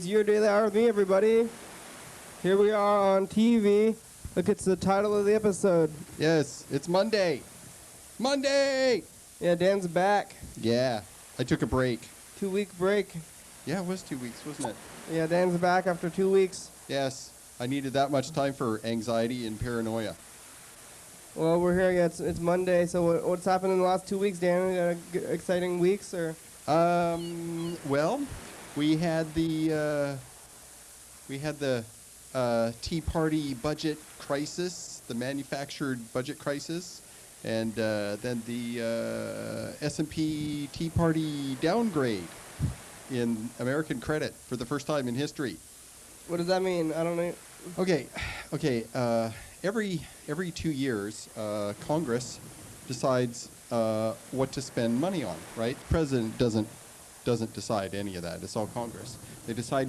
It's your daily hour with me, everybody. Here we are on TV. Look, it's the title of the episode. Yes, it's Monday. Monday! Yeah, Dan's back. Yeah, I took a break. 2-week break. Yeah, it was 2 weeks, wasn't it? Yeah, Dan's back after 2 weeks. Yes, I needed that much time for anxiety and paranoia. Well, we're here. Yeah, it's Monday. So what's happened in the last 2 weeks, Dan? Exciting weeks, or? Well, we had the Tea Party budget crisis, the manufactured budget crisis, and then the S&P Tea Party downgrade in American credit for the first time in history. What does that mean? I don't know. Okay. Every 2 years, Congress decides what to spend money on. Right? The president doesn't decide any of that. It's all Congress. They decide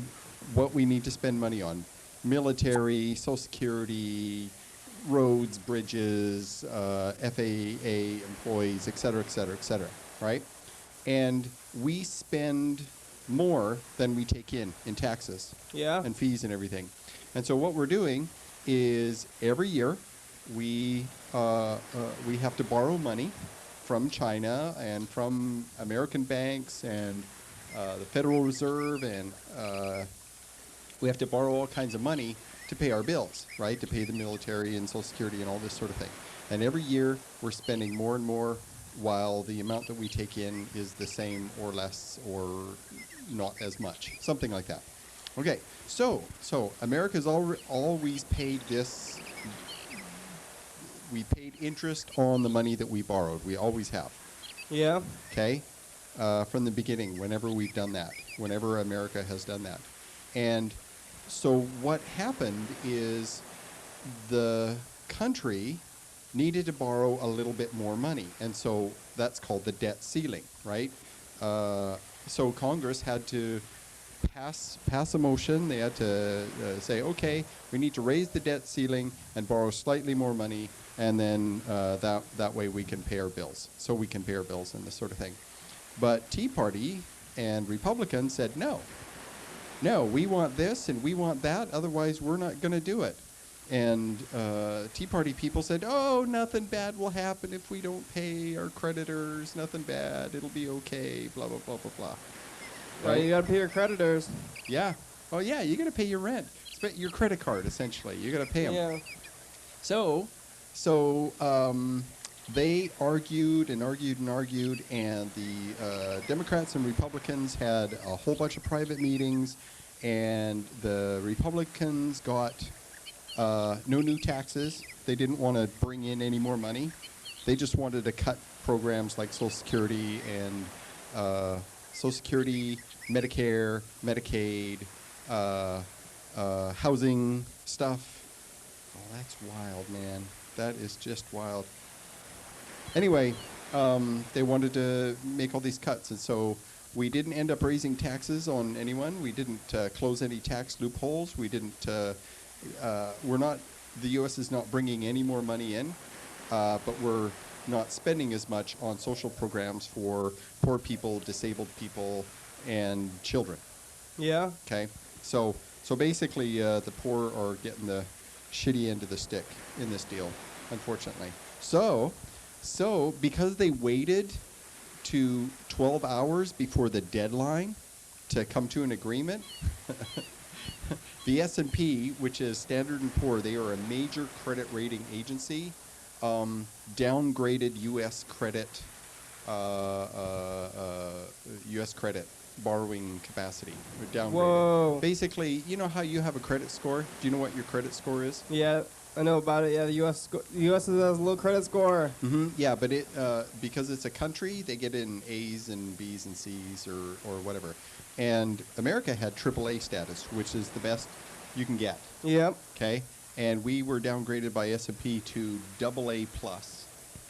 what we need to spend money on: military, Social Security, roads, bridges, FAA employees, et cetera, et cetera, et cetera. Right? And we spend more than we take in taxes, Yeah. and fees and everything. And so what we're doing is every year we have to borrow money from China and from American banks and the Federal Reserve, and we have to borrow all kinds of money to pay our bills, right? To pay the military and Social Security and all this sort of thing. And every year we're spending more and more, while the amount that we take in is the same or less or not as much, something like that. Okay, so America's always paid this. We paid interest on the money that we borrowed. We always have. Yeah. Okay, from the beginning, whenever we've done that, whenever America has done that. And so what happened is the country needed to borrow a little bit more money, and so that's called the debt ceiling, right? So Congress had to pass a motion. They had to say, okay, we need to raise the debt ceiling and borrow slightly more money, and then that way we can pay our bills. So we can pay our bills and this sort of thing. But Tea Party and Republicans said, no, we want this and we want that, otherwise we're not going to do it. And Tea Party people said, oh, nothing bad will happen if we don't pay our creditors, nothing bad, it'll be okay, blah, blah, blah, blah, blah. Right? You gotta pay your creditors. Yeah. Oh, yeah, you got to pay your rent. Your credit card, essentially. You got to pay them. Yeah. So they argued and argued and argued, and the Democrats and Republicans had a whole bunch of private meetings, and the Republicans got no new taxes. They didn't want to bring in any more money. They just wanted to cut programs like Social Security and Social Security, Medicare, Medicaid, housing stuff. Oh, that's wild, man. That is just wild. Anyway, they wanted to make all these cuts, and so we didn't end up raising taxes on anyone. We didn't close any tax loopholes. We didn't. The U.S. is not bringing any more money in, but we're not spending as much on social programs for poor people, disabled people, and children. Yeah. Okay, so basically the poor are getting the shitty end of the stick in this deal, unfortunately. So because they waited to 12 hours before the deadline to come to an agreement, the S&P, which is Standard & Poor, they are a major credit rating agency, downgraded U.S. credit borrowing capacity. Downgraded. Whoa. Basically, you know how you have a credit score? Do you know what your credit score is? Yeah, I know about it. Yeah, the U.S. has a low credit score. Mm-hmm. Yeah, but it because it's a country, they get in A's and B's and C's or whatever. And America had AAA status, which is the best you can get. Yep. Okay, and we were downgraded by S&P to AA+.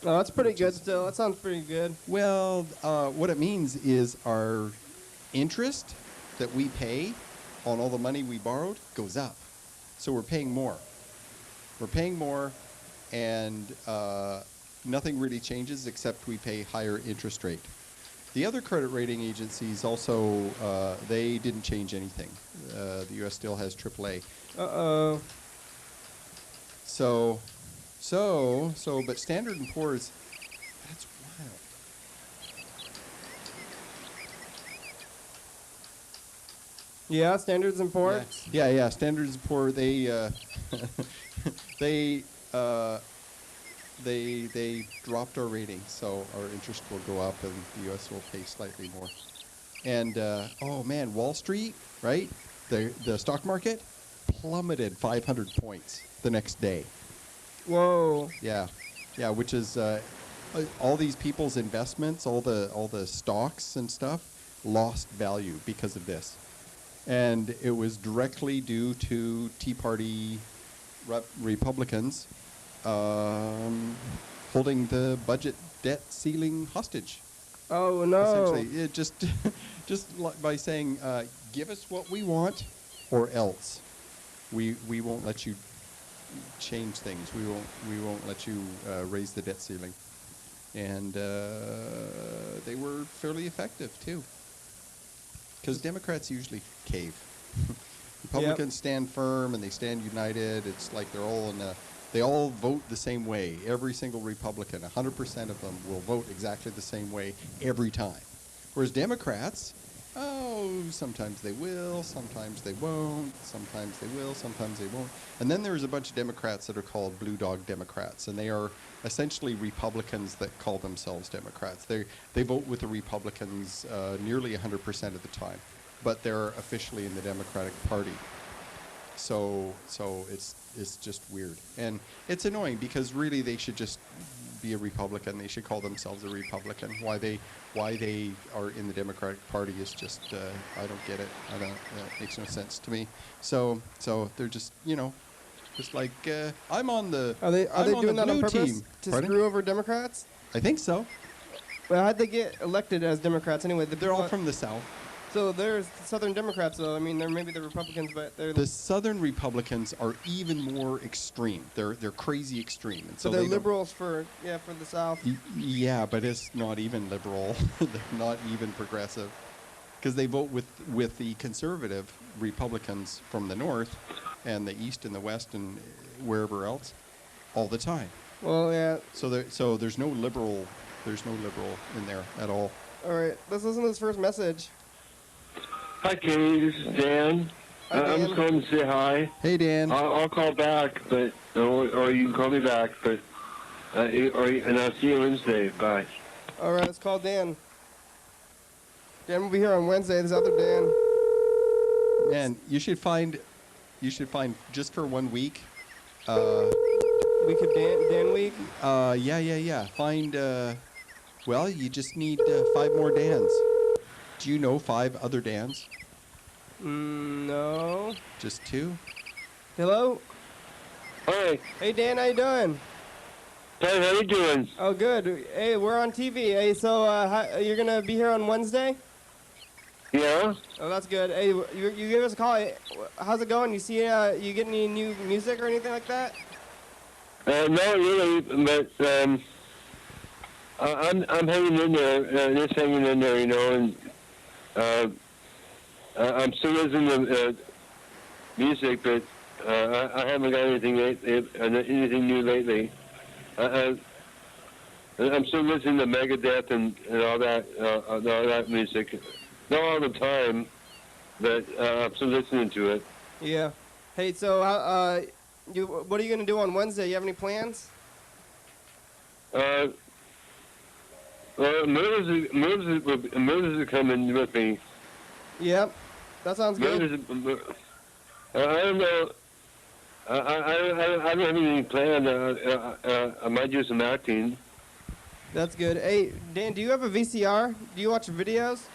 Oh, that's pretty good still. That sounds pretty good. Well, what it means is our interest that we pay on all the money we borrowed goes up. So we're paying more. And nothing really changes except we pay higher interest rate. The other credit rating agencies also, they didn't change anything. The U.S. still has AAA. Uh-oh. But Standard & Poor's, that's wild. Yeah, Standards and Poor's. Yeah. Standard & Poor, they they dropped our rating, so our interest will go up and the U.S. will pay slightly more. And oh man, Wall Street, right? The stock market plummeted 500 points the next day. Whoa. Yeah, which is all these people's investments, all the stocks and stuff lost value because of this, and it was directly due to Tea Party Republicans holding the budget debt ceiling hostage. Oh no. Essentially, it just by saying, give us what we want, or else we won't let you change things. We won't let you raise the debt ceiling, and they were fairly effective too. Because Democrats usually cave. Republicans stand firm and they stand united. It's like they all vote the same way. Every single Republican, 100% of them will vote exactly the same way every time. Whereas Democrats, sometimes they will, sometimes they won't, sometimes they will, sometimes they won't. And then there's a bunch of Democrats that are called Blue Dog Democrats, and they are essentially Republicans that call themselves Democrats. They vote with the Republicans nearly 100% of the time, but they're officially in the Democratic Party. So it's just weird, and it's annoying because really they should just be a Republican. They should call themselves a Republican. Why they are in the Democratic Party is just I don't get it. It makes no sense to me. So they're just just like I'm on the Are they doing that on blue purpose team. to Pardon? screw over Democrats? I think so. Well, how'd they get elected as Democrats anyway? They're all from the South. So there's Southern Democrats, though. I mean, they're maybe the Republicans, but they're The Southern Republicans are even more extreme. They're crazy extreme, and so so they're they don't- liberals for the South. Yeah, but it's not even liberal. They're not even progressive, because they vote with the conservative Republicans from the north, and the east and the west and wherever else, all the time. Well, yeah. So there's no liberal. There's no liberal in there at all. All right, let's listen to this first message. Hi, Katie. This is Dan. Hi, I'm Dan. just calling to say hi. Hey, Dan. I'll call back, but or you can call me back, but and I'll see you Wednesday. Bye. All right, let's call Dan. Dan will be here on Wednesday. This other Dan. Man, you should find just for 1 week. Week of Dan week. Yeah. Find. Well, you just need 5 more Dans. Do you know 5 other Dans? No. Just 2? Hello. Hi. Hey Dan, how you doing? Hey, how you doing? Oh, good. Hey, we're on TV. Hey, so you're gonna be here on Wednesday? Yeah. Oh, that's good. Hey, you give us a call. Hey, how's it going? You see, you get any new music or anything like that? Not really, but I'm hanging in there, just hanging in there, and I'm still listening to music, but I haven't got anything new lately. I'm still listening to Megadeth and all that music. Not all the time, but I'm still listening to it. Yeah. Hey, so what are you gonna do on Wednesday? You have any plans? Moses is coming with me. Yep. That sounds good. I don't know. I don't have anything planned. I might do some acting. That's good. Hey, Dan, do you have a VCR? Do you watch videos?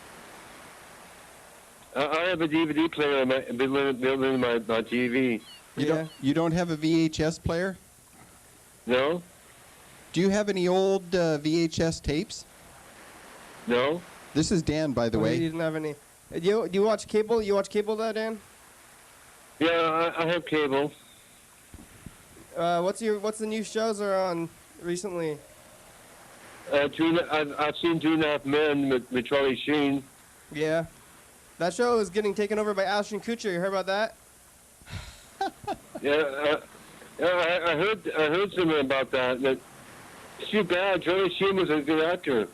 I have a DVD player built in my TV. You don't have a VHS player? No? Do you have any old VHS tapes? No? This is Dan, by the He way. didn't have any. Do you watch cable? You watch cable, Dan? Yeah, I have cable. What's the new shows are on recently? I've seen 2.5 Men with Charlie Sheen. Yeah. That show is getting taken over by Ashton Kutcher. You heard about that? Yeah, I heard something about that. But it's too bad. Charlie Sheen was a good actor.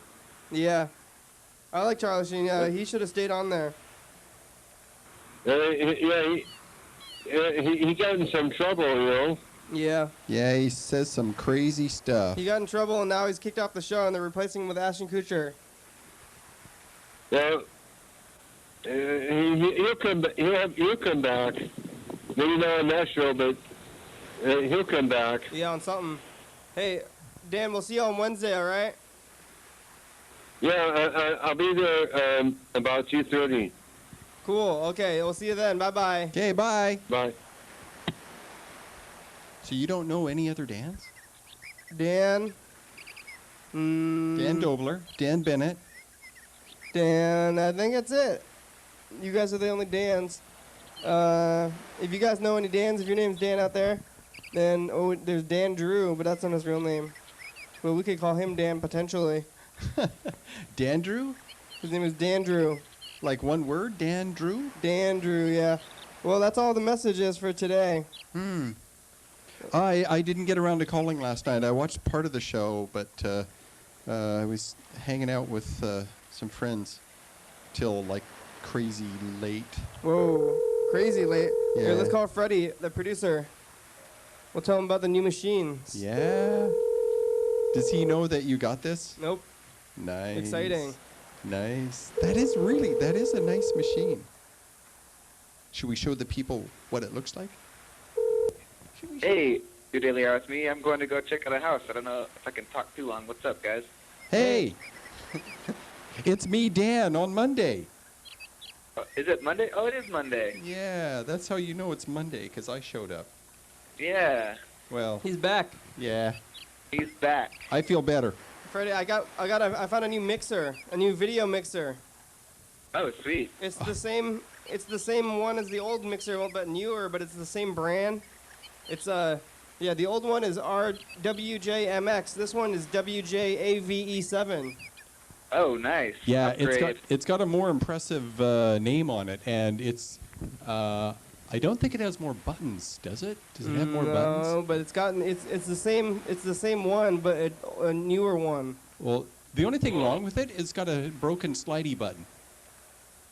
Yeah. I like Charlie Sheen. Yeah, he should have stayed on there. He got in some trouble, you know. Yeah. Yeah, he says some crazy stuff. He got in trouble, and now he's kicked off the show, and they're replacing him with Ashton Kutcher. Yeah. He'll come back. He'll come back. Maybe not on that show, but he'll come back. Yeah, on something. Hey, Dan, we'll see you on Wednesday, all right? Yeah, I'll be there about 2:30. Cool. Okay, we'll see you then. Bye-bye. Okay, bye. Bye. So you don't know any other Dans? Dan. Dan Dobler, Dan Bennett. Dan, I think that's it. You guys are the only Dans. If you guys know any Dans, if your name's Dan out there, then there's Dan Drew, but that's not his real name. Well, we could call him Dan potentially. Dan Drew? His name is Dan Drew. Like one word, Dan Drew? Dan Drew, yeah. Well, that's all the messages for today. I didn't get around to calling last night. I watched part of the show, but I was hanging out with some friends till like crazy late. Whoa, crazy late. Here, Yeah. let's call Freddie, the producer. We'll tell him about the new machines. Yeah. Does he know that you got this? Nope. Nice. Exciting. Nice. That is a nice machine. Should we show the people what it looks like? Hey, New Daily Hour, it's me. I'm going to go check out a house. I don't know if I can talk too long. What's up, guys? Hey. It's me, Dan, on Monday. Is it Monday? Oh, it is Monday. Yeah, that's how you know it's Monday, because I showed up. Yeah, Well, He's back. yeah. he's back. I feel better. Freddie, I found a new mixer, a new video mixer. Oh, sweet. It's the same one as the old mixer, but newer, but it's the same brand. It's the old one is RWJMX. This one is WJAVE7. Oh, nice. Yeah, Upgrade. it's got a more impressive name on it, and it's I don't think it has more buttons, does it? Does it have more buttons? No, but it's the same one, but a newer one. Well, the only thing wrong with it is it's got a broken slidey button.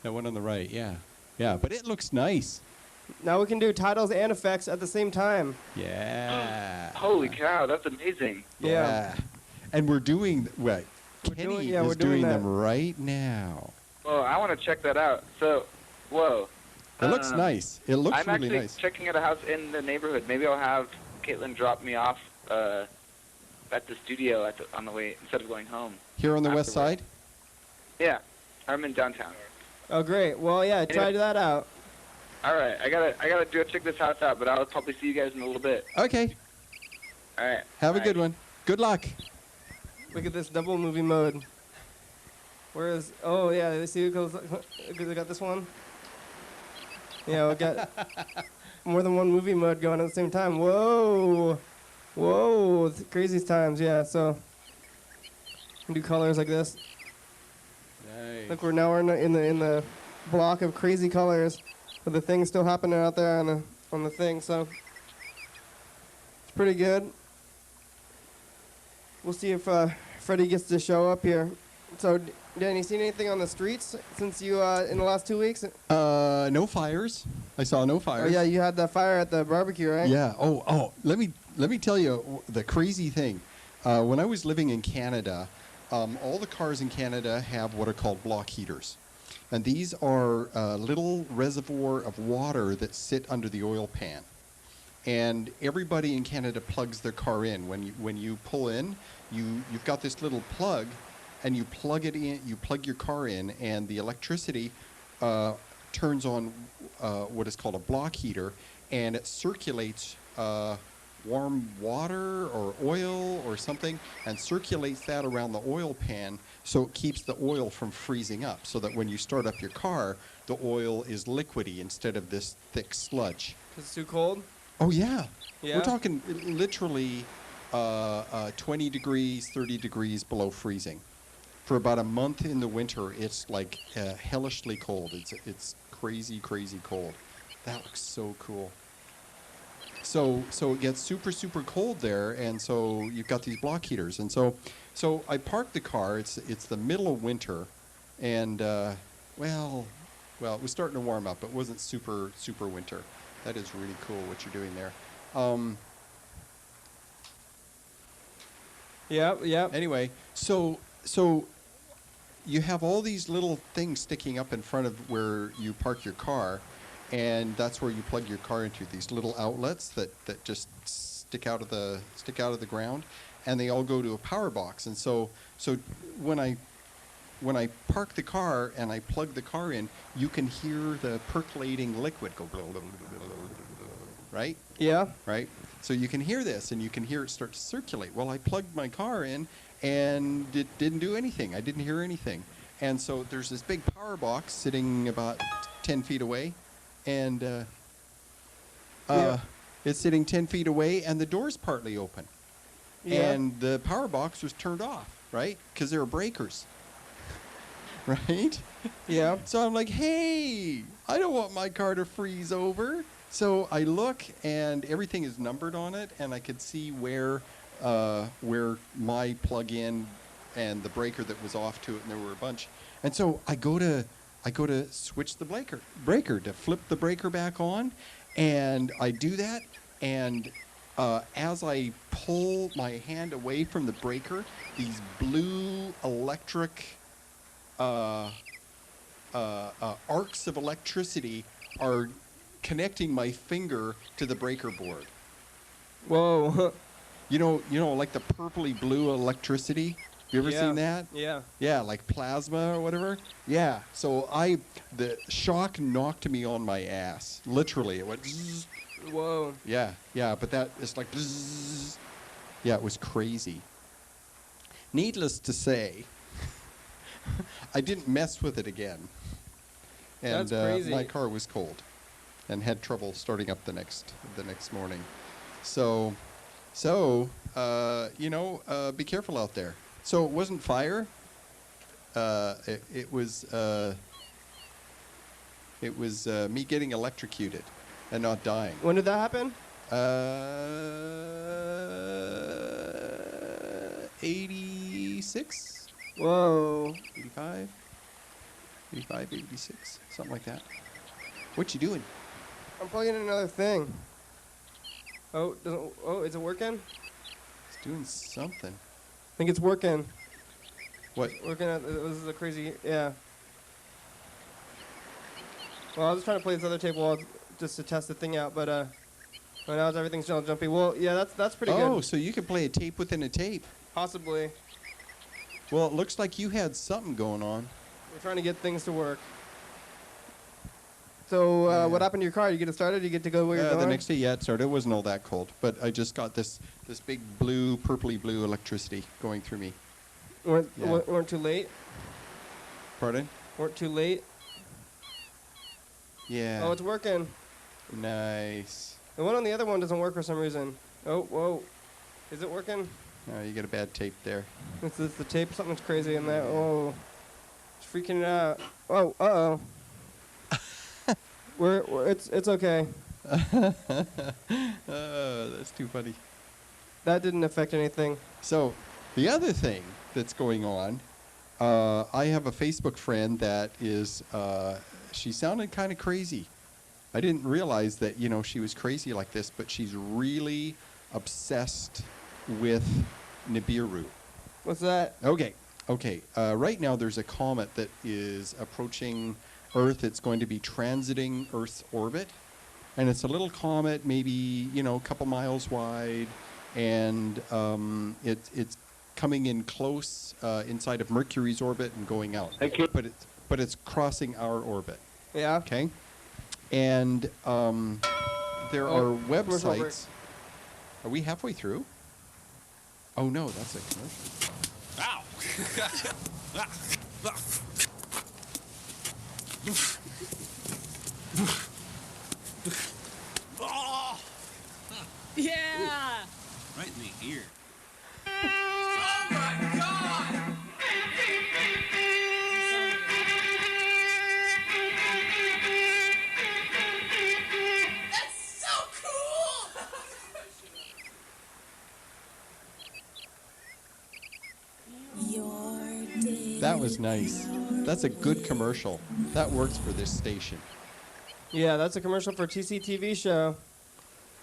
That one on the right, yeah. Yeah, but it looks nice. Now we can do titles and effects at the same time. Yeah. Holy cow, that's amazing. Yeah. And we're doing, right, Kenny we're is doing doing that. them right now. Oh, I want to check that out. So, whoa. It looks nice. It looks I'm really actually nice. checking out a house in the neighborhood. Maybe I'll have Caitlin drop me off at the studio on the way instead of going home. Here on the west afterward. side? Yeah, I'm in downtown. Oh, great. Well, yeah, try that out. All right, I gotta check this house out, but I'll probably see you guys in a little bit. Okay. All right. Have a Bye. good one. Good luck. Look at this double movie mode. Where is? Oh yeah, let's see who got this one. Yeah, we got more than one movie mode going at the same time. Whoa, whoa, it's crazy times. Yeah, so we do colors like this. Nice. Look, we're in the block of crazy colors, but the thing's still happening out there on the thing. So it's pretty good. We'll see if Freddie gets to show up here. So, Dan, you seen anything on the streets since you in the last 2 weeks? No fires. I saw no Oh fires. yeah, you had the fire at the barbecue, right? Yeah. Oh. Let me tell you the crazy thing. When I was living in Canada, all the cars in Canada have what are called block heaters, and these are a little reservoir of water that sit under the oil pan. And everybody in Canada plugs their car in. When you pull in, you've got this little plug, and you plug it in. You plug your car in, and the electricity turns on what is called a block heater, and it circulates warm water or oil or something, and circulates that around the oil pan, so it keeps the oil from freezing up, so that when you start up your car, the oil is liquidy instead of this thick sludge. 'Cause it's too cold. Oh yeah. Yeah? We're talking literally 20 degrees, 30 degrees below freezing. For about a month in the winter, it's like hellishly cold. It's crazy, crazy cold. That looks so cool. So it gets super, super cold there, and so you've got these block heaters. And so I parked the car. It's the middle of winter, and well, it was starting to warm up. It wasn't super, super winter. That is really cool what you're doing there. Yep. Anyway, so you have all these little things sticking up in front of where you park your car, and that's where you plug your car into, these little outlets that just stick out of the ground, and they all go to a power box. And so when I park the car and I plug the car in, you can hear the percolating liquid go, right? Yeah. Right? So you can hear this, and you can hear it start to circulate. Well, I plugged my car in, and it didn't do anything. I didn't hear anything. And so there's this big power box sitting about 10 feet away, and it's sitting 10 feet away, and the door's partly open. Yeah. And the power box was turned off, right? Because there are breakers. Right? Yeah. So I'm like, hey, I don't want my car to freeze over. So I look, and everything is numbered on it, and I could see where my plug-in and the breaker that was off to it, and there were a bunch. And so I go to switch the breaker to flip the breaker back on, and I do that, and as I pull my hand away from the breaker, these blue electric arcs of electricity are connecting my finger to the breaker board. Whoa. You know, like the purpley blue electricity. You ever seen that? Yeah. Yeah, like plasma or whatever. Yeah. So the shock knocked me on my ass. Literally, it went. Zzz. Whoa. Yeah. But that is like. Zzz. Yeah, it was crazy. Needless to say, I didn't mess with it again. And That's crazy. my car was cold, and had trouble starting up the next morning. So be careful out there. So it wasn't fire. It was me getting electrocuted and not dying. When did that happen? 86, Whoa. 85, 86, something like that. What you doing? I'm plugging in another thing. Oh, is it working? It's doing something. I think it's working. What? Working at, this is a crazy, yeah. Well, I was trying to play this other tape wall just to test the thing out, but now everything's all jumpy. Well, yeah, that's pretty good. Oh, so you can play a tape within a tape. Possibly. Well, it looks like you had something going on. We're trying to get things to work. So, Yeah. what happened to your car? You get it started? You get to go where you're going? The next day, yeah, it started. It wasn't all that cold, but I just got this big blue, purpley blue electricity going through me. Weren't too late? Pardon? Weren't too late? Yeah. Oh, it's working. Nice. The one on the other one doesn't work for some reason. Oh, whoa. Is it working? Oh, you got a bad tape there. It's the tape. Something's crazy in there. Oh. It's freaking out. Oh, uh-oh. It's okay. That's too funny. That didn't affect anything. So, the other thing that's going on, I have a Facebook friend that is, she sounded kind of crazy. I didn't realize that, she was crazy like this, but she's really obsessed with Nibiru. What's that? Okay. Right now there's a comet that is approaching Earth. It's going to be transiting Earth's orbit. And it's a little comet, maybe, a couple miles wide. And it's coming in close inside of Mercury's orbit and going out. Okay. But it's crossing our orbit. Yeah. Okay? And there are commercial break. websites. Are we halfway through? Oh, no, that's a commercial. Ow! Yeah! Right in the ear. That was nice. That's a good commercial. That works for this station. Yeah, that's a commercial for TCTV show.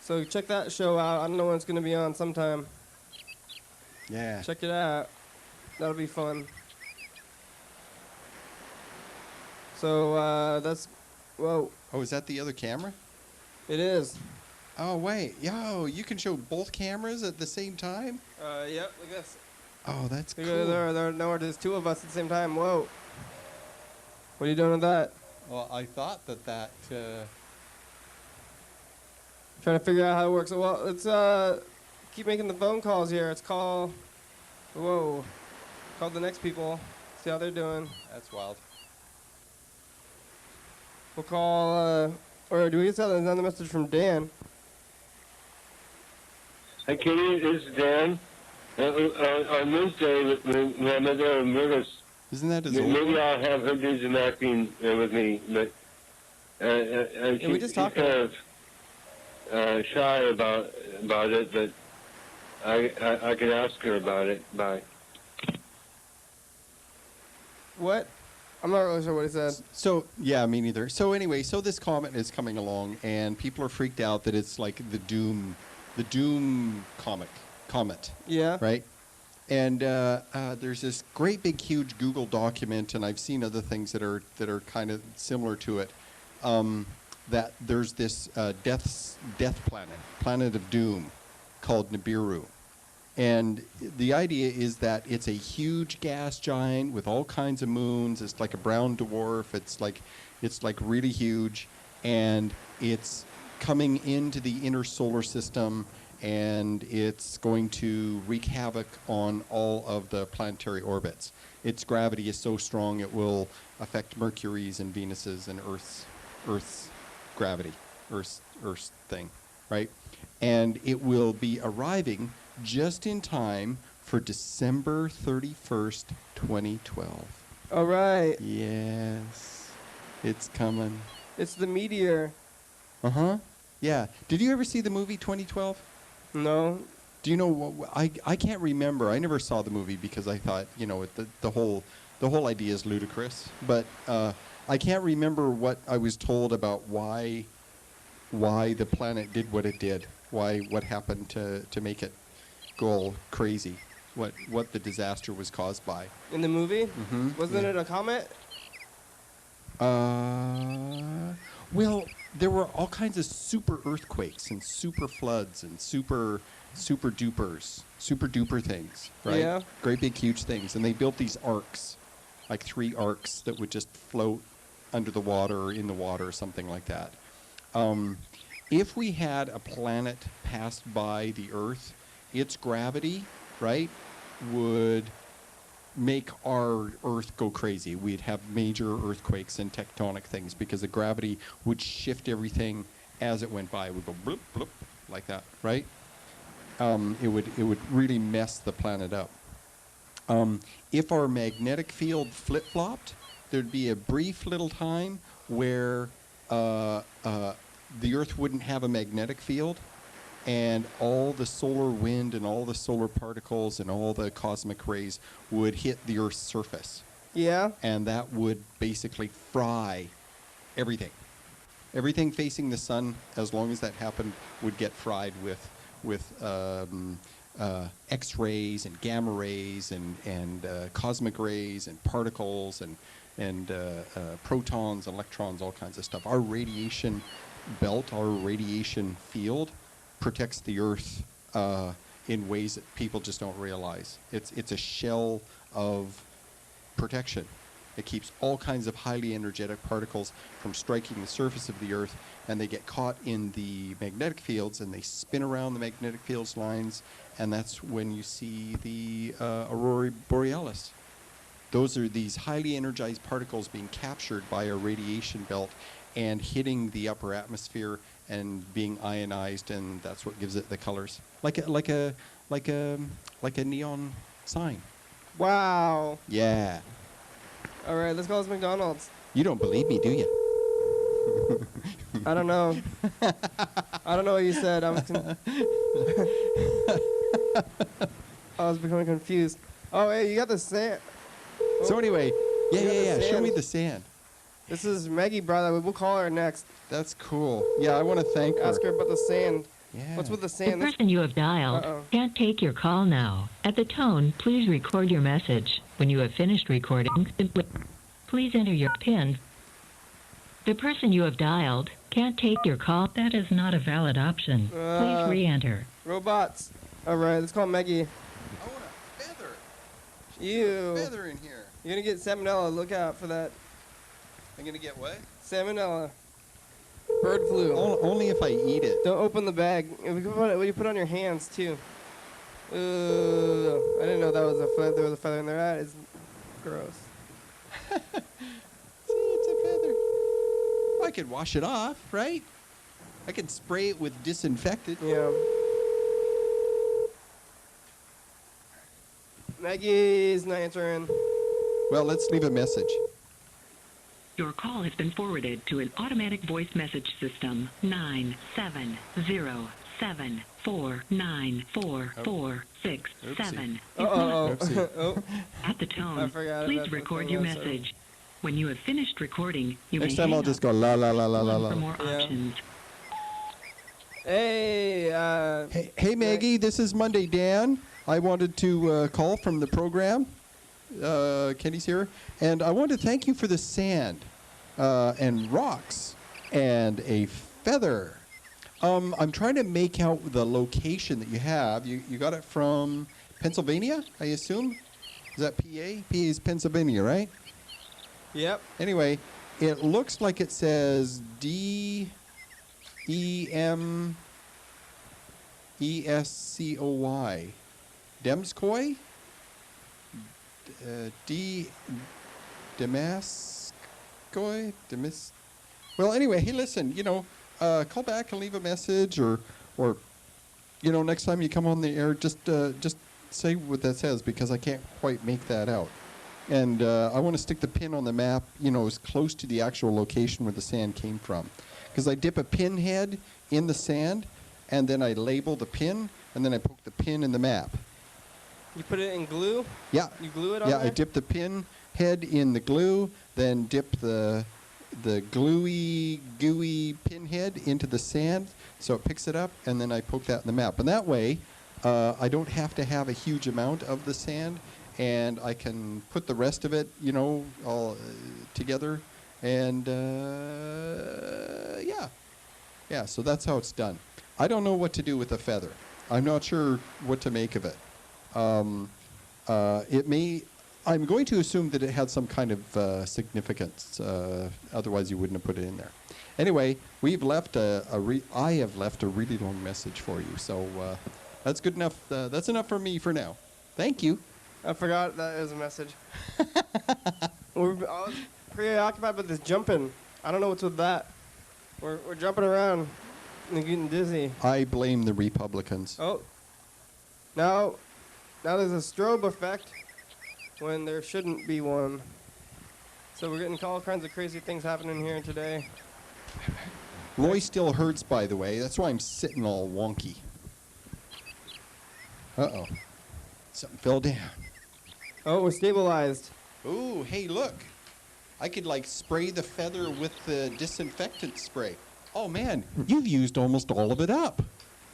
So check that show out. I don't know when it's going to be on sometime. Yeah. Check it out. That'll be fun. So that's, whoa, Oh, is that the other camera? it is. Oh, wait. Yo, you can show both cameras at the same time? Yep, look at this. Oh, that's cool. There's two of us at the same time. Whoa. What are you doing with that? Well, I thought that Trying to figure out how it works. Well, let's keep making the phone calls here. It's call the next people. See how they're doing. that's wild. We'll call, or do we get another message from Dan? Hey, Katie, this is Dan. On Wednesday, when I'm at there in Vegas, Isn't that his old maybe one? I'll have her do some acting with me. But we just talked she's kind of shy about it, but I can ask her about it. Bye. What? I'm not really sure what he said. So, yeah, me neither. So anyway, so this comet is coming along, and people are freaked out that it's like the Doom comet, Yeah. right? And there's this great big huge Google document, and I've seen other things that are kind of similar to it. That there's this death planet of doom, called Nibiru, and the idea is that it's a huge gas giant with all kinds of moons. It's like a brown dwarf. It's like really huge, and it's coming into the inner solar system, and it's going to wreak havoc on all of the planetary orbits. Its gravity is so strong it will affect Mercury's and Venus's and Earth's gravity, Earth's thing, right? And it will be arriving just in time for December 31st, 2012. All right. Yes, it's coming. It's the meteor. Uh-huh. Yeah. Did you ever see the movie 2012? No. Do you know what I can't remember. I never saw the movie because I thought, the whole idea is ludicrous, but I can't remember what I was told about why the planet did what it did. What happened to make it go all crazy. What the disaster was caused by. In the movie? Mm-hmm. Wasn't it a comet? Well, there were all kinds of super earthquakes and super floods and super duper things, right? Yeah. Great big huge things, and they built these arcs, like 3 arcs that would just float under the water or in the water or something like that. If we had a planet passed by the Earth, its gravity, right, would make our Earth go crazy. We'd have major earthquakes and tectonic things because the gravity would shift everything as it went by. It would go bloop, bloop, like that, right? It would really mess the planet up. If our magnetic field flip-flopped, there'd be a brief little time where the Earth wouldn't have a magnetic field, and all the solar wind and all the solar particles and all the cosmic rays would hit the Earth's surface. Yeah. And that would basically fry everything. Everything facing the sun, as long as that happened, would get fried with X-rays and gamma rays and cosmic rays and particles and protons, electrons, all kinds of stuff. Our radiation belt, our radiation field, protects the Earth in ways that people just don't realize. It's a shell of protection. It keeps all kinds of highly energetic particles from striking the surface of the Earth, and they get caught in the magnetic fields, and they spin around the magnetic fields lines, and that's when you see the aurora borealis. Those are these highly energized particles being captured by a radiation belt and hitting the upper atmosphere and being ionized, and that's what gives it the colors, like a neon sign. Wow. Yeah. All right, let's call this McDonald's. You don't believe me, do you? I don't know. I don't know what you said. I was becoming confused. Oh, hey, you got the sand. So anyway, We got the yeah. Show sand. me the sand. This is Maggie brought that. We'll call her next. That's cool. Yeah, I want to thank her. Ask her about the sand. Yeah. What's with the The sand? person you have dialed Uh-oh. can't take your call now. At the tone, please record your message. When you have finished recording, simply please enter your PIN. The person you have dialed can't take your call. That is not a valid option. Please re-enter. Robots. All right, let's call Maggie. I want a feather. Ew. Feather in here. You're gonna get salmonella. Look out for that. I'm gonna get what? Salmonella. Bird flu. Only if I eat it. Don't open the bag. You put it on your hands too. I didn't know that was a feather. There was a feather in there. That is gross. See, it's a feather. I could wash it off, right? I could spray it with disinfectant. Yeah. Maggie's not answering. Oh. Well, let's leave a message. Your call has been forwarded to an automatic voice message system. 97074944467. Oopsie. Oh. At the I tone, forgot please about the record thing, your I'm sorry. message. When you have finished recording, you Next may time hang I'll just up. go la la la la la One for la. more Yeah. options. Hey. Hey Maggie, this is Monday Dan. I wanted to call from the program. Kenny's here. And I want to thank you for the sand and rocks and a feather. I'm trying to make out the location that you have. You got it from Pennsylvania, I assume? Is that PA? PA is Pennsylvania, right? Yep. Anyway, it looks like it says DEMESCOY. Demskoy? Demaskoy? Well, anyway, hey, listen, call back and leave a message or next time you come on the air, just say what that says because I can't quite make that out. And I want to stick the pin on the map, as close to the actual location where the sand came from. Because I dip a pin head in the sand, and then I label the pin, and then I poke the pin in the map. You put it in glue? Yeah. You glue it on Yeah, there? I dip the pin head in the glue, then dip the gooey pin head into the sand, so it picks it up, and then I poke that in the map. And that way, I don't have to have a huge amount of the sand, and I can put the rest of it, all together, and yeah. So that's how it's done. I don't know what to do with the feather. I'm not sure what to make of it. I'm going to assume that it had some kind of significance. Otherwise, you wouldn't have put it in there. Anyway, we've left I have left a really long message for you. So that's good enough. That's enough for me for now. Thank you. I forgot that is a message. I was preoccupied with this jumping. I don't know what's with that. We're jumping around and getting dizzy. I blame the Republicans. Oh. Now there's a strobe effect when there shouldn't be one. So we're getting all kinds of crazy things happening here today. Roy still hurts, by the way. That's why I'm sitting all wonky. Uh-oh. Something fell down. Oh, we're stabilized. Ooh, hey, look. I could, spray the feather with the disinfectant spray. Oh, man, you've used almost all of it up.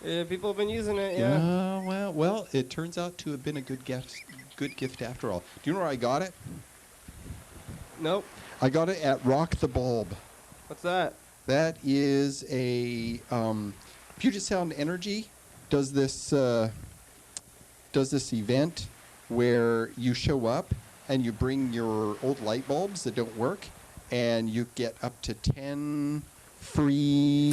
Yeah, people have been using it, yeah. Well, it turns out to have been a good gift after all. Do you know where I got it? Nope. I got it at Rock the Bulb. What's that? That is a Puget Sound Energy does this event where you show up and you bring your old light bulbs that don't work, and you get up to 10 free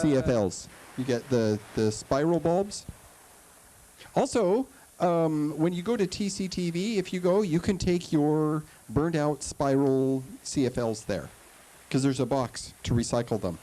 CFLs. You get the spiral bulbs. Also, when you go to TCTV, if you go, you can take your burned out spiral CFLs there, because there's a box to recycle them.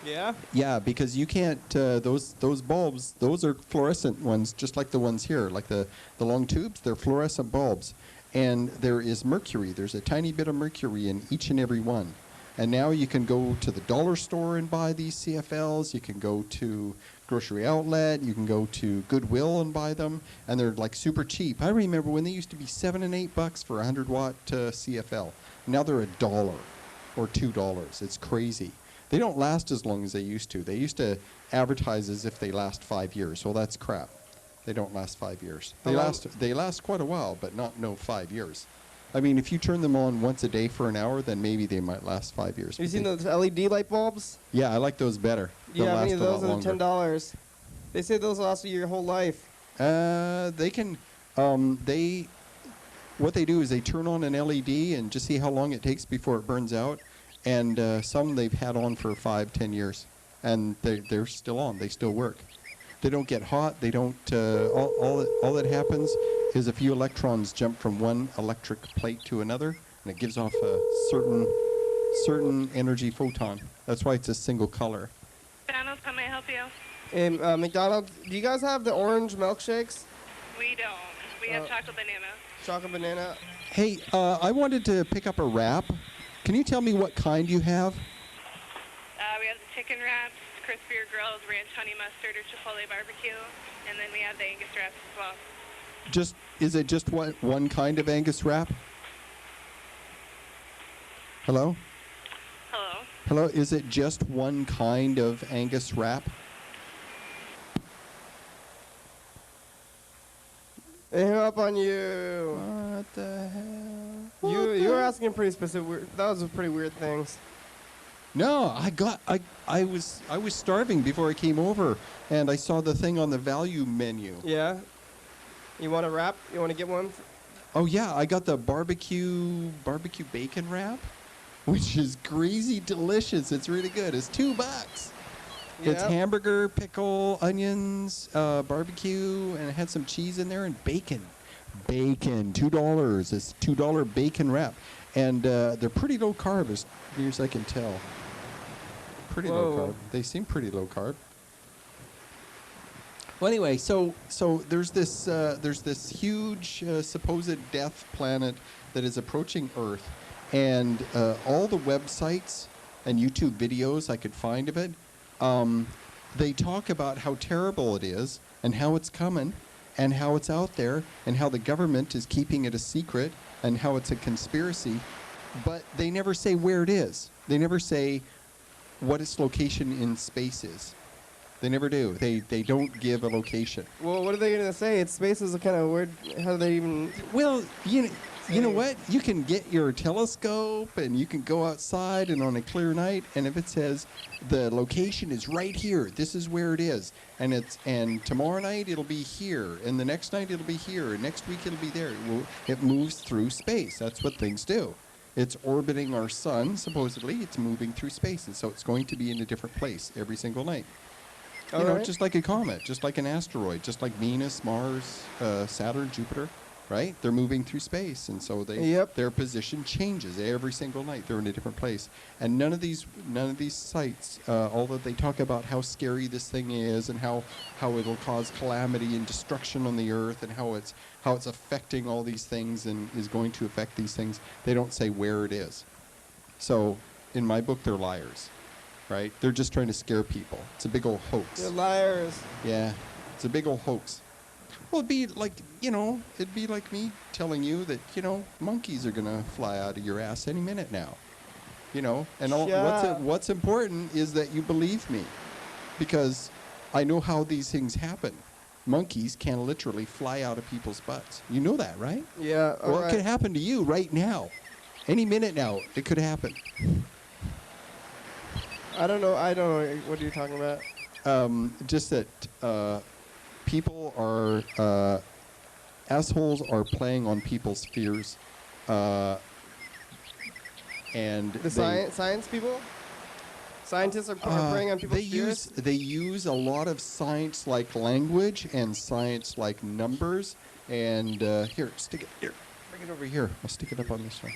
Yeah? Yeah, because you can't, those bulbs, those are fluorescent ones, just like the ones here, like the long tubes, they're fluorescent bulbs. And there is mercury. There's a tiny bit of mercury in each and every one. And now you can go to the dollar store and buy these CFLs. You can go to grocery outlet. You can go to Goodwill and buy them, and they're like super cheap. I remember when they used to be $7 and $8 for a 100-watt CFL. Now they're $1 or $2. It's crazy. They don't last as long as they used to. They used to advertise as if they last 5 years. Well, that's crap. They don't last 5 years. They last quite a while, but not 5 years. I mean, if you turn them on once a day for an hour, then maybe they might last 5 years. Have you seen those LED light bulbs? Yeah, I like those better. They'll Yeah, how many last of a those lot are longer. $10? They say those last you your whole life. They can. What they do is they turn on an LED and just see how long it takes before it burns out. And some they've had on for 5-10 years, and they're still on. They still work. They don't get hot. They don't. All that happens is a few electrons jump from one electric plate to another, and it gives off a certain energy photon. That's why it's a single color. McDonald's, how may I help you? And McDonald's, do you guys have the orange milkshakes? We don't. We have chocolate banana. Chocolate banana. Hey, I wanted to pick up a wrap. Can you tell me what kind you have? We have the chicken wraps, crispier grills, ranch honey mustard, or chipotle barbecue, and then we have the Angus wraps as well. Is it just one kind of Angus wrap? Hello? Hello. Hello, is it just one kind of Angus wrap? They hung up on you. What the hell? You were asking pretty specific. That was a pretty weird things. No, I was starving before I came over, and I saw the thing on the value menu. Yeah. You want a wrap? You want to get one? Oh yeah, I got the barbecue bacon wrap, which is crazy delicious. It's really good. It's $2. It's Yep. hamburger, pickle, onions, barbecue, and it had some cheese in there and bacon. Bacon, $2. It's $2 bacon wrap, and they're pretty low carb, as near as I can tell. Pretty low Whoa. carb. They seem pretty low carb. Well, anyway, so there's this huge supposed death planet that is approaching Earth, and all the websites and YouTube videos I could find of it, they talk about how terrible it is and how it's coming and how it's out there and how the government is keeping it a secret and how it's a conspiracy, but they never say where it is. They never say what its location in space is. They never do. They don't give a location. Well, what are they going to say? Space is kind of weird. How do they even... Well, you know what? You can get your telescope and you can go outside and on a clear night, and if it says the location is right here, this is where it is, and tomorrow night it'll be here, and the next night it'll be here, and next week it'll be there. It moves through space. That's what things do. It's orbiting our sun, supposedly. It's moving through space, and so it's going to be in a different place every single night. You know, Alright. just like a comet, just like an asteroid, just like Venus, Mars, Saturn, Jupiter, right? They're moving through space, and so Yep. their position changes every single night. They're in a different place, and none of these sites, although they talk about how scary this thing is and how it'll cause calamity and destruction on the earth and how it's affecting all these things and is going to affect these things, they don't say where it is. So, in my book, they're liars. Right? They're just trying to scare people. It's a big old hoax. They're liars. Yeah, it's a big old hoax. Well, it'd be like me telling you that, monkeys are going to fly out of your ass any minute now. And what's important is that you believe me, because I know how these things happen. Monkeys can literally fly out of people's butts. You know that, right? Yeah. Or alright. it could happen to you right now. Any minute now, it could happen. I don't know. What are you talking about? Just that people are assholes are playing on people's fears, and The science people? Scientists are preying on people's fears? They use a lot of science-like language and science-like numbers. And here, stick it here. Bring it over here. I'll stick it up on this one.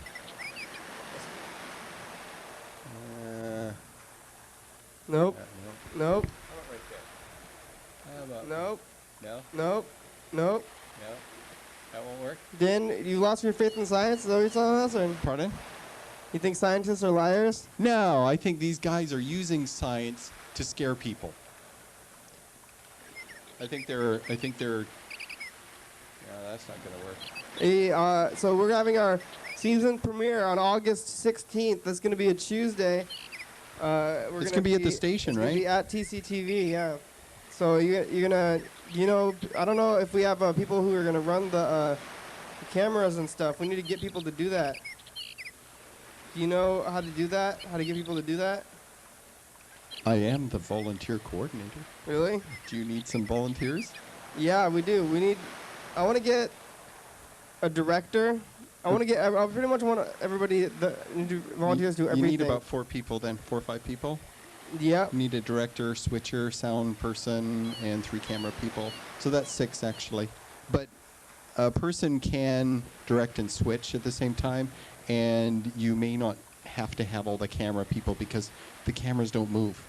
Nope. Nope. Right there. How about Nope. no? Nope. Nope. No? That won't work? Dan, you lost your faith in science? Is that what you're telling us? Or? Pardon? You think scientists are liars? No, I think these guys are using science to scare people. I think they're. Yeah, that's not gonna work. Hey, so we're having our season premiere on August 16th. That's going to be a Tuesday. It's gonna be at the station, it's right? Gonna be at TCTV, yeah. So you're gonna, I don't know if we have people who are gonna run the cameras and stuff. We need to get people to do that. Do you know how to do that? How to get people to do that? I am the volunteer coordinator. Really? Do you need some volunteers? Yeah, we do. I want to get a director. I pretty much want everybody, volunteers to do everything. You need about 4 people then, 4 or 5 people. Yeah. You need a director, switcher, sound person, and 3 camera people. So that's 6 actually. But a person can direct and switch at the same time, and you may not have to have all the camera people because the cameras don't move.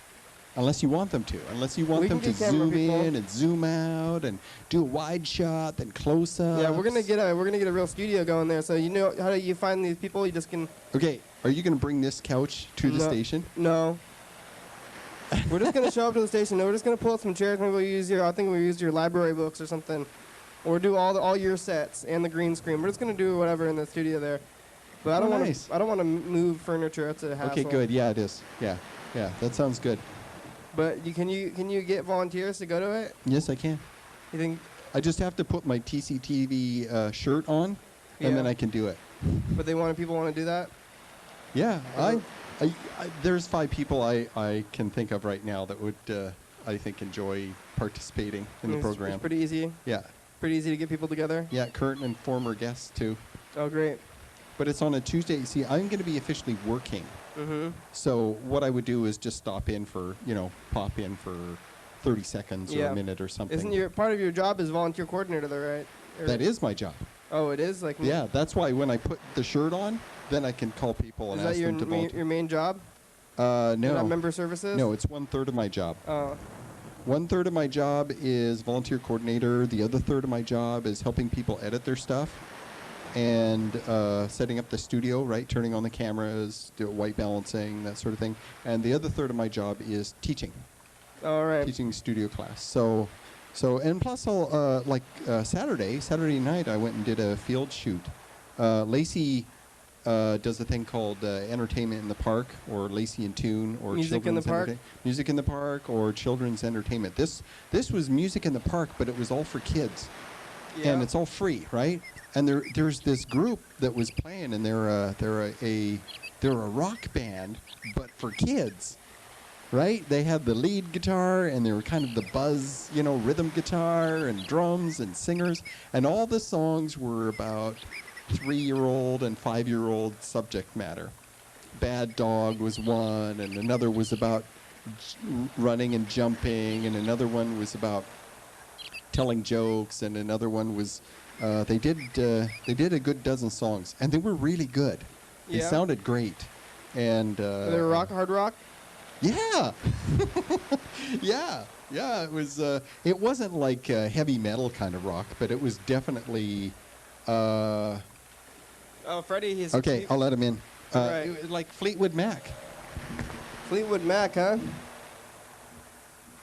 Unless you want them to. Unless you want We them can to do camera zoom people. in and zoom out and do a wide shot, then close up. Yeah, we're gonna get a real studio going there. So how do you find these people? You just can. Okay, are you going to bring this couch to the No. station? No. We're just gonna show up to the station. No, we're just gonna pull up some chairs. Maybe I think we'll use your library books or something, or do all your sets and the green screen. We're just gonna do whatever in the studio there. But I don't want nice. to. I don't want to move furniture. That's a hassle. Okay, good. Yeah, it is. Yeah, that sounds good. But can you get volunteers to go to it? Yes, I can. You think? I just have to put my TCTV shirt on, Yeah. and then I can do it. But people want to do that. Yeah, Okay. there's 5 people I can think of right now that would I think enjoy participating in the It's program. pretty easy. Yeah, Pretty easy to get people together. yeah, current and former guests too. Oh, great. But it's on a Tuesday. See, I'm going to be officially working. Mhm. So what I would do is just pop in for 30 seconds or Yeah. a minute or something. Isn't part of your job is volunteer coordinator though, right? Or- That is my job. Oh, it is. Yeah, that's why when I put the shirt on, then I can call people and Is that ask your them to volunteer. your main job? No. Not member services? No, it's 1/3 of my job. Oh. 1/3 of my job is volunteer coordinator. The other third of my job is helping people edit their stuff and setting up the studio, right? Turning on the cameras, white balancing, that sort of thing. And the other third of my job is teaching. All right. Teaching studio class. So and plus I'll Saturday night I went and did a field shoot. Lacey does a thing called Entertainment in the Park, or Lacey in Tune, or Music in the Children's Park? Music in the Park, or Children's Entertainment. This was Music in the Park, but it was all for kids, Yeah. and it's all free, right? And there's this group that was playing, and they're a rock band, but for kids. Right? They had the lead guitar, and they were kind of the buzz, rhythm guitar and drums and singers. And all the songs were about 3-year-old and 5-year-old subject matter. Bad Dog was one, and another was about running and jumping, and another one was about telling jokes, and another one was they did a good dozen songs, and they were really good. They Yeah. sounded great. And They were hard rock? yeah. yeah. It was. It wasn't like heavy metal kind of rock, but it was definitely. Oh, Freddie, he's Okay, I'll let him in. Right. It was like Fleetwood Mac. Fleetwood Mac, huh?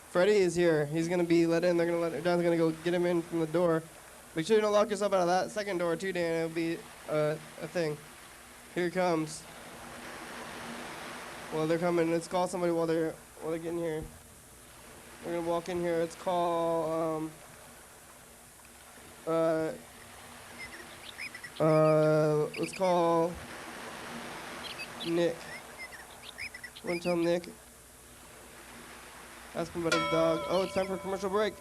Freddie is here. He's gonna be let in. John's gonna go get him in from the door. Make sure you don't lock yourself out of that second door too, Dan. It'll be a thing. Here he comes. Well, they're coming. Let's call somebody while they're getting here. We're gonna walk in here. Let's call let's call Nick. Want to tell Nick? Ask him about his dog. Oh, it's time for a commercial break.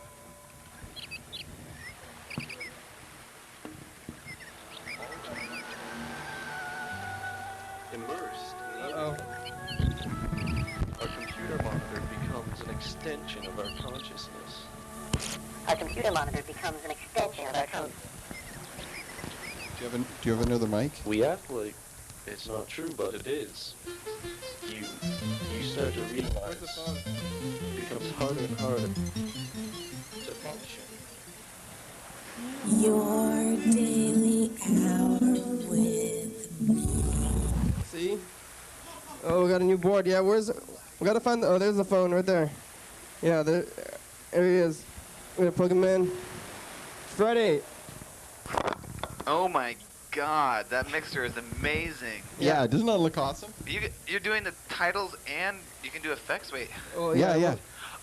Immersed in the Uh-oh. Our computer monitor becomes an extension of our consciousness. Our computer monitor becomes an extension of our consciousness. Do you have another mic? We act like it's not true, but it is. You start to Where's the realize phone? it becomes harder and harder to function. Your daily hour with me. See, See? Oh, we got a new board. Yeah, we gotta find oh, there's the phone right there. Yeah, there he is. We're gonna plug him in. Friday. Oh my God, that mixer is amazing. Yeah, doesn't that look awesome? You're doing the titles and you can do effects. Wait. Oh, Yeah, yeah.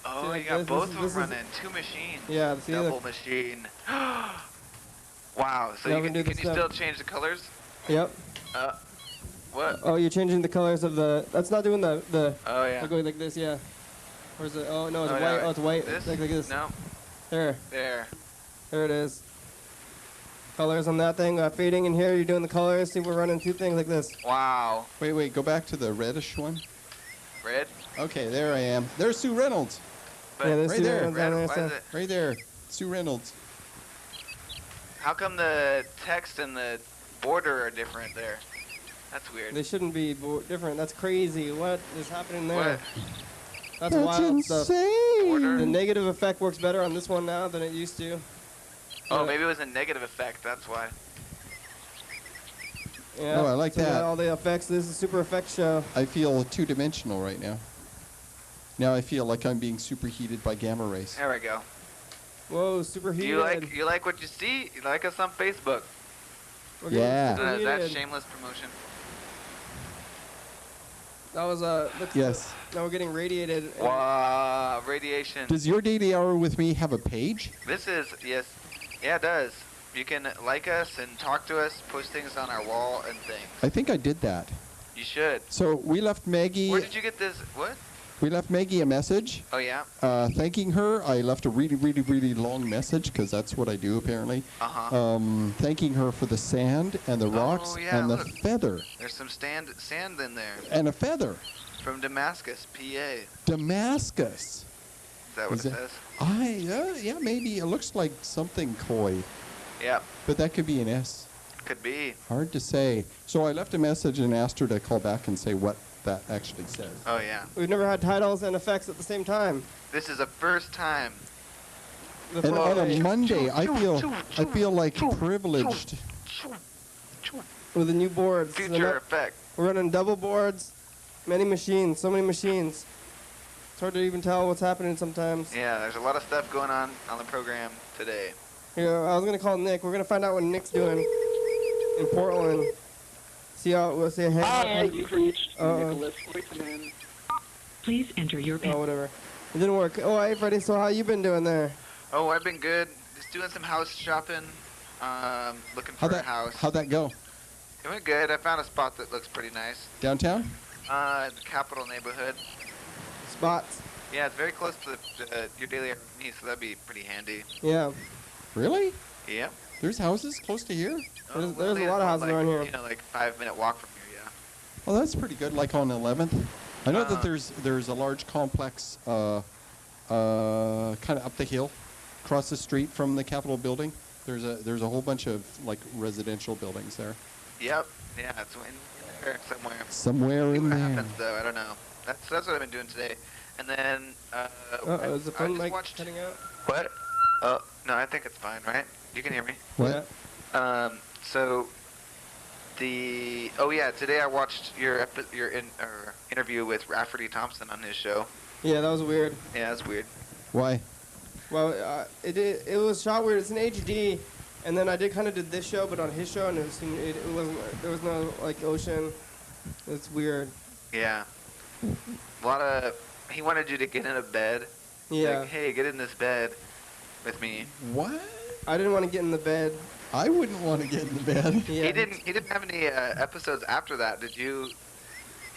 Oh, See, you like got this- both this of is- them running. Two machines. Yeah, see, Double look. machine. Wow. So Yeah, you we can do you this still stuff. change the colors? Yep. What? Oh, you're changing the colors of the. That's not doing the. Oh yeah. We're going like this, yeah. Where's it? Oh no, it's Oh, white. no, Oh, it's white. This? Like this. No. There. There. There it is. Colors on that thing. Fading in here. You're doing the colors. See, we're running two things like this. Wow. Wait, go back to the reddish one. Red. Okay, there I am. There's Sue Reynolds. But Yeah, there's right two there. ones red. down there, Why so- is it? Right there. Sue Reynolds. How come the text and the border are different there? That's weird. They shouldn't be different. That's crazy. What is happening there? What? That's wild stuff. Border? The negative effect works better on this one now than it used to. Oh, Yeah. maybe it was a negative effect. That's why. Yeah. Oh, I like so we got that. all the effects. This is a super effects show. I feel two-dimensional right now. Now I feel like I'm being superheated by gamma rays. There we go. Whoa, super Do heated. you like what you see? You like us on Facebook? We're getting Yeah. super That's heated. shameless promotion. That was looks- Yes. Now we're getting radiated. Wow, radiation. Does your daily hour with me have a page? This is, yes. Yeah, it does. You can like us and talk to us, post things on our wall and things. I think I did that. You should. So we left Maggie. Where did you get this? What? We left Maggie a message, Oh, yeah? thanking her. I left a really, really, really long message because that's what I do apparently. Uh-huh. Thanking her for the sand and the rocks yeah, and the look. feather There's some sand in there. and a feather. From Damascus, PA. Is Damascus. that what Is it it- says? Yeah, maybe it looks like something koi, Yep. but that could be an S. Could be. Hard to say. So I left a message and asked her to call back and say what that actually says. Oh, yeah. We've never had titles and effects at the same time. This is the first time. The And on a first- Monday, I feel like privileged. with the new boards. So Future now- effect. We're running double boards, many machines, so many machines. It's hard to even tell what's happening sometimes. Yeah, there's a lot of stuff going on the program today. Here, I was gonna call Nick. We're gonna find out what Nick's doing in Portland. See how we'll say hey. Hi, you've reached Uh-oh. Nicholas Whitman. Please enter your Oh, whatever. It didn't work. Oh, hey, Freddie. So how you been doing there? Oh, I've been good. Just doing some house shopping. Looking for a house. How'd that go? It went good. I found a spot that looks pretty nice. Downtown? The Capital neighborhood. Spots. Yeah, it's very close to your daily me, so that'd be pretty handy. Yeah. Really? Yeah. There's houses close to here? There's a lot of houses around here. You know, like 5-minute walk from here. Yeah. Well, that's pretty good. Like on 11th. I know that Uh. there's a large complex kind of up the hill, across the street from the Capitol building. There's a whole bunch of like residential buildings there. Yep. Yeah, it's in there somewhere. Somewhere See in what there. happens though. I don't know. That's what I've been doing today. And then Is the I phone just mic watched. cutting out? What? Oh no, I think it's fine, right? You can hear me. What? So today I watched your interview with Rafferty Thompson on his show. Yeah, that was weird. Yeah, that's weird. Why? Well, it was shot weird. It's in HD, and then I did this show, but on his show, and it wasn't. There was no like ocean. It's weird. Yeah. A lot of. He wanted you to get in a bed. Yeah. Like, hey, get in this bed with me. What? I didn't want to get in the bed. I wouldn't want to get in the bed. Yeah. He didn't have any episodes after that. Did you?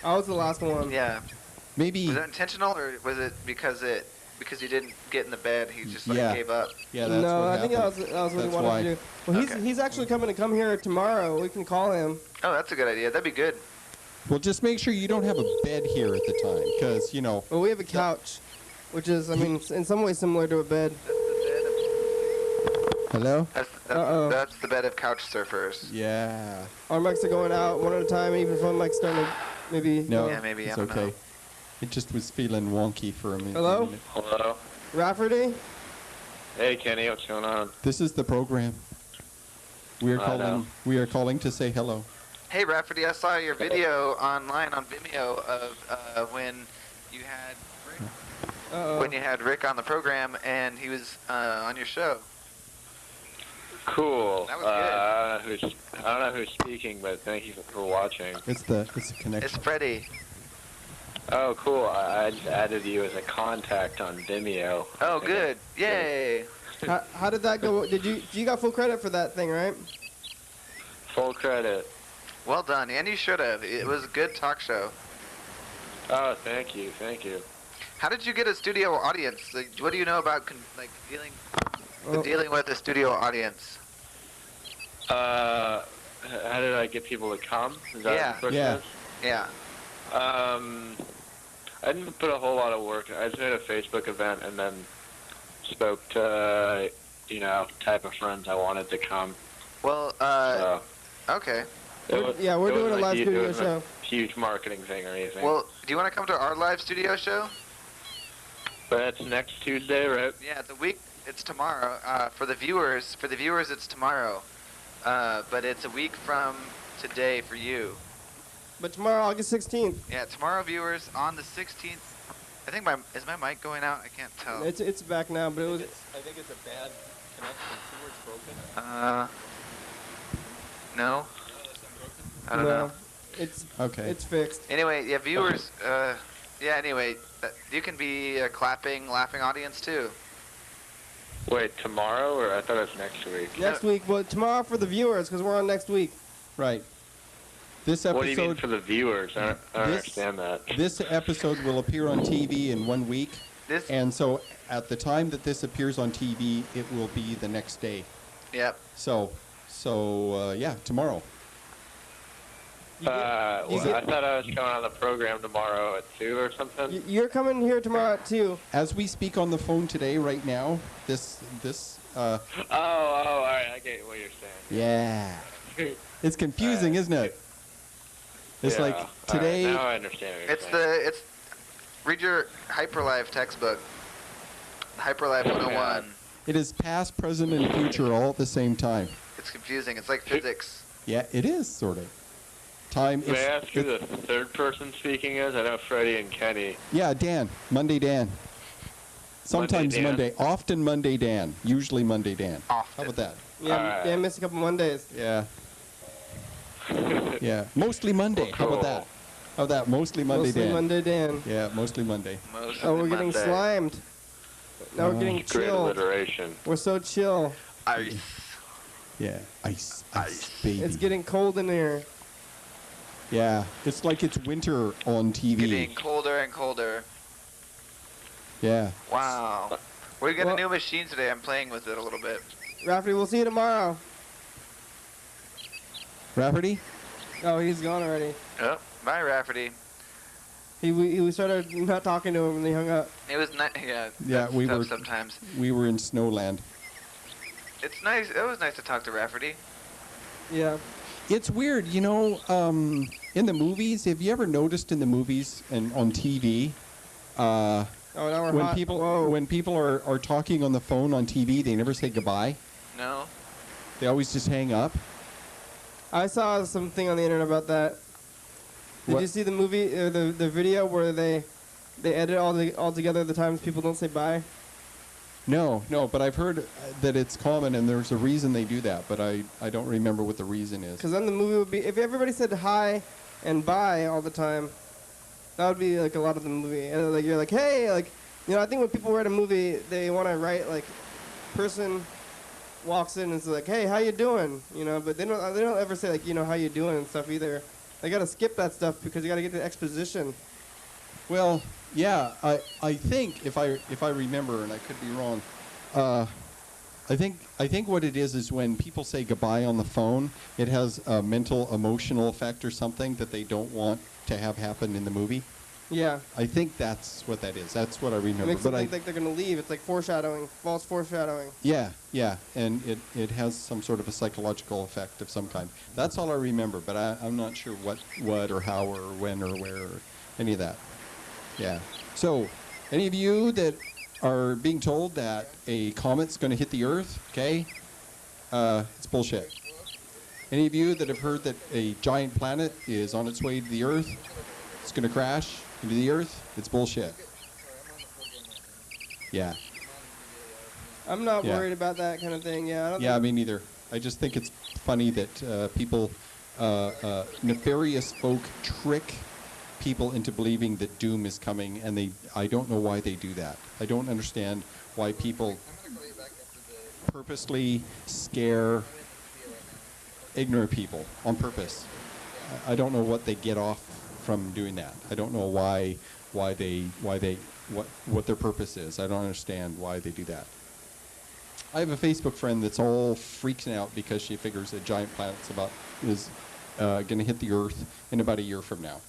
I was the last one. Yeah. Maybe. Was it intentional or was it because you didn't get in the bed? He just Yeah. gave up. Yeah, that's No, what I think that was happened. what he That's wanted why. to do. Well, Okay. he's actually coming to come here tomorrow. We can call him. Oh, that's a good idea. That'd be good. Well, just make sure you don't have a bed here at the time, because Well, we have a couch, which is, I mean, in some ways similar to a bed. Hello? Uh-oh. That's the bed of couch surfers. Yeah. Our mics are going out one at a time, even if one mic's starting to maybe. No, Yeah, maybe, it's I don't okay. know. It just was feeling wonky for a minute. Hello? Hello. Rafferty? Hey, Kenny, what's going on? This is the program. We are I calling. know. We are calling to say hello. Hey, Rafferty, I saw your video online on Vimeo of when you had Rick on the program and he was on your show. Cool. That was good. I don't know who's speaking, but thank you for watching. It's the connection. It's Freddie. Oh, cool. I added you as a contact on Vimeo. Oh, good. Yay. How did that go? Did you got full credit for that thing, right? Full credit. Well done, and you should have. It was a good talk show. Oh, thank you. How did you get a studio audience? Like, what do you know about dealing with a studio audience? How did I get people to come? Is that what the question is? Yeah. I didn't put a whole lot of work. I just made a Facebook event and then spoke to, type of friends I wanted to come. Well, okay. We're doing a live studio show. A huge marketing thing or anything. Well, do you want to come to our live studio show? But that's next Tuesday, right? Yeah, it's tomorrow. For the viewers, it's tomorrow. But it's a week from today for you. But tomorrow, August 16th. Yeah, tomorrow, viewers, on the 16th. I think is my mic going out? I can't tell. It's back now, but it was. I think it's a bad connection. It's broken. No. I don't know. It's okay. It's fixed. Anyway, yeah, viewers. Anyway, you can be a clapping, laughing audience too. Wait, tomorrow, or I thought it was next week? Next week, well, tomorrow for the viewers, because we're on next week. Right. This episode. What do you mean for the viewers? I don't understand that. This episode will appear on TV in 1 week. And so at the time that this appears on TV, it will be the next day. Yep. So yeah, tomorrow. I thought I was coming on the program tomorrow at 2 or something. You're coming here tomorrow at 2. As we speak on the phone today, right now, this. Oh, all right. I get what you're saying. Yeah. It's confusing, isn't it? It's like today. Now I understand what you're saying. Read your Hyperlife textbook. Hyperlife 101. It is past, present, and future all at the same time. It's confusing. It's like physics. Yeah, it is sort of. Time. May I ask who the third person speaking is? I know Freddie and Kenny. Yeah, Dan. Monday Dan. Sometimes Monday. Often Monday Dan. Usually Monday Dan. Often. How about that? Yeah, Dan missed a couple Mondays. Yeah. Yeah. Mostly Monday. How about that? How about that? Mostly Monday Dan. Mostly Monday Dan. Yeah, mostly Monday. We're getting slimed. Now we're getting Great chill. alliteration. We're so chill. Ice. Yeah. Ice, baby. It's getting cold in here. Yeah. It's like it's winter on TV. Getting colder and colder. Yeah. Wow. We got a new machine today. I'm playing with it a little bit. Rafferty, we'll see you tomorrow. Rafferty? Oh, he's gone already. Oh, bye, Rafferty. We started not talking to him and he hung up. It was nice. Yeah. Yeah, we were. Sometimes. We were in Snowland. It's nice. It was nice to talk to Rafferty. Yeah. It's weird, in the movies. Have you ever noticed in the movies and on TV, now we're when hot. people are talking on the phone on TV, they never say goodbye. No. They always just hang up. I saw something on the internet about that. Did you see the movie, the video where they edit all together the times people don't say bye? No, but I've heard that it's common and there's a reason they do that, but I don't remember what the reason is. Because then the movie would be, if everybody said hi and bye all the time, that would be like a lot of the movie. And like you're like, hey, like, I think when people write a movie, they want to write like, person walks in and is like, hey, how you doing? But they don't ever say like, how you doing and stuff either. They gotta skip that stuff because you gotta get the exposition. Well, yeah, I think if I remember, and I could be wrong, I think what it is when people say goodbye on the phone, it has a mental, emotional effect or something that they don't want to have happen in the movie. Yeah. I think that's what that is. That's what I remember. It makes them think like they're gonna leave. It's like foreshadowing, false foreshadowing. Yeah, and it has some sort of a psychological effect of some kind. That's all I remember, but I'm not sure what or how or when or where or any of that. Yeah. So, any of you that are being told that a comet's going to hit the Earth, okay, it's bullshit. Any of you that have heard that a giant planet is on its way to the Earth, it's going to crash into the Earth? It's bullshit. Yeah. I'm not Yeah. worried about that kind of thing. Yeah. I don't Yeah, think me neither. I just think it's funny that people, nefarious folk, trick people into believing that doom is coming, and I don't know why they do that. I don't understand why people purposely scare ignorant people on purpose. I don't know what they get off from doing that. I don't know what their purpose is. I don't understand why they do that. I have a Facebook friend that's all freaking out because she figures a giant planet's is going to hit the Earth in about a year from now.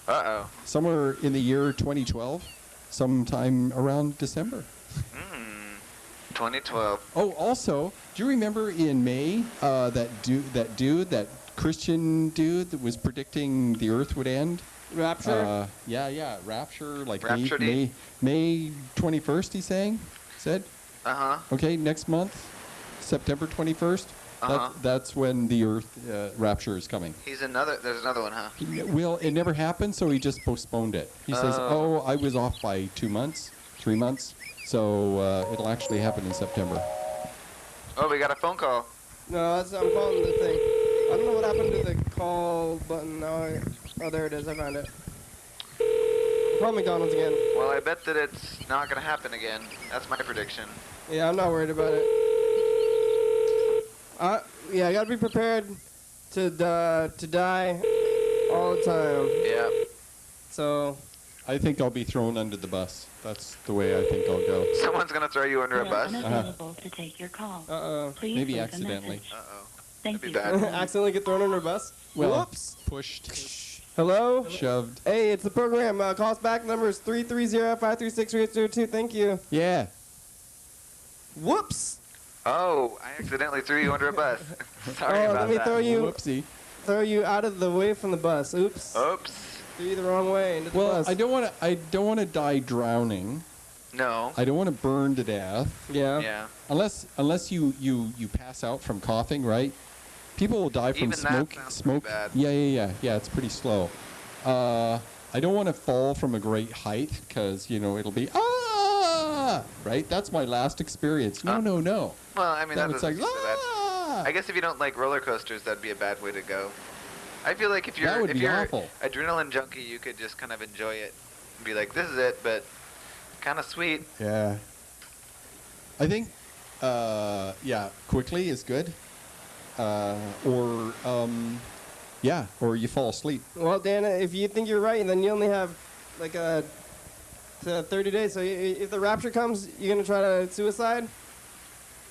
Uh-oh. Somewhere in the year 2012, sometime around December. 2012. Oh, also, do you remember in May that Christian dude that was predicting the Earth would end? Rapture? Yeah, Rapture, like Rapture May 21st, he said. Uh-huh. Okay, next month, September 21st, that's when the Earth rapture is coming. There's another one, huh? Well, it never happened, so he just postponed it. He says, I was off by 2 months, 3 months, so it'll actually happen in September. Oh, we got a phone call. No, I'm calling the thing. I don't know what happened to the call button. Oh, there it is. I found it. Call McDonald's again. Well, I bet that it's not going to happen again. That's my prediction. Yeah, I'm not worried about it. Yeah, I gotta be prepared to die all the time. Yeah. So. I think I'll be thrown under the bus. That's the way I think I'll go. Someone's going to throw you under a bus? Unavailable to take your call. Uh-oh. Please Maybe leave a accidentally. message. Uh-oh. Thank That'd you. be bad. Accidentally get thrown under a bus? Well, Whoops. pushed, Hello? shoved. Hey, it's the program. Call us back. Number is 330-536-3802. Thank you. Yeah. Whoops. Oh, I accidentally threw you under a bus. Sorry about let me that. Whoopsie. throw you out of the way from the bus. Oops. Oops. Threw you the wrong way into the Well, bus. I don't want to die drowning. No. I don't want to burn to death. Yeah. Yeah. Unless you pass out from coughing, right? People will die from Even that smoke. sounds Smoke. pretty bad. Yeah. It's pretty slow. I don't want to fall from a great height because it'll be right. That's my last experience. No. Well, I mean, that was doesn't like seem so bad. I guess if you don't like roller coasters, that'd be a bad way to go. I feel like if you're awful. adrenaline junkie, you could just kind of enjoy it and be like, this is it, but kind of sweet. Yeah. I think quickly is good. Or you fall asleep. Well, Dan, if you think you're right, then you only have like 30 days. So if the rapture comes, you're gonna try to suicide?